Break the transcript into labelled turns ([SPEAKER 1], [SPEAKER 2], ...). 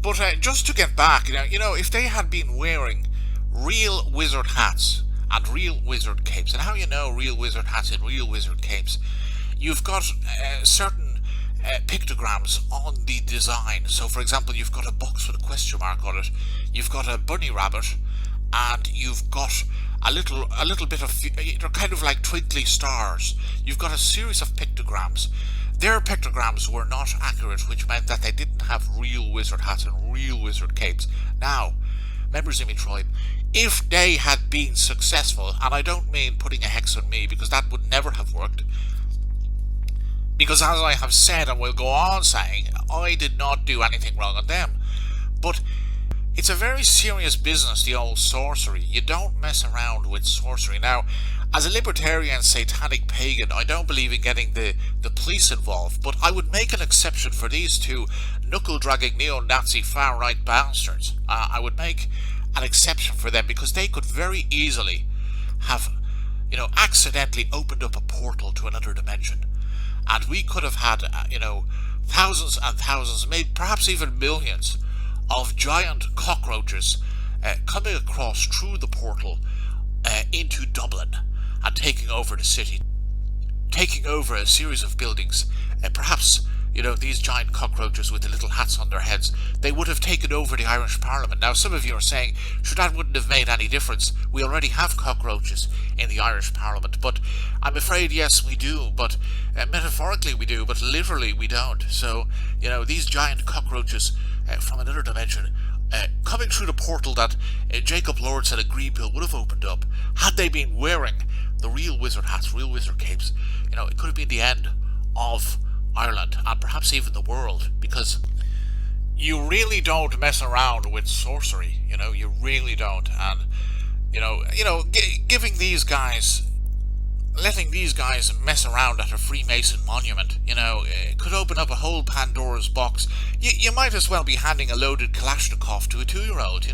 [SPEAKER 1] But just to get back, if they had been wearing real wizard hats and real wizard capes, and how you know real wizard hats and real wizard capes, you've got certain pictograms on the design. So, for example, you've got a box with a question mark on it, you've got a bunny rabbit, and you've got a little bit of, they're kind of like twinkly stars. You've got a series of pictograms. Their pictograms were not accurate, which meant that they didn't have real wizard hats and real wizard capes. Now, members of Metroid, if they had been successful, and I don't mean putting a hex on me, because that would never have worked, because as I have said and will go on saying, I did not do anything wrong on them. But it's a very serious business, the old sorcery. You don't mess around with sorcery. Now, as a libertarian satanic pagan, I don't believe in getting the police involved, but I would make an exception for these two knuckle-dragging neo-Nazi far-right bastards. I would make an exception for them, because they could very easily have, accidentally opened up a portal to another dimension. And we could have had, thousands and thousands, maybe perhaps even millions of giant cockroaches coming across through the portal into Dublin and taking over the city, taking over a series of buildings. Perhaps, these giant cockroaches with the little hats on their heads, they would have taken over the Irish Parliament. Now, some of you are saying, sure, that wouldn't have made any difference. We already have cockroaches in the Irish Parliament. But I'm afraid, yes, we do. But metaphorically we do, but literally we don't. So, these giant cockroaches from another dimension coming through the portal that Jacob Lordson and Greenpill would have opened up, had they been wearing the real wizard hats, real wizard capes, it could have been the end of Ireland and perhaps even the world, because you really don't mess around with sorcery, you really don't. And giving these guys, letting these guys mess around at a Freemason monument, it could open up a whole Pandora's box. You might as well be handing a loaded Kalashnikov to a 2-year-old,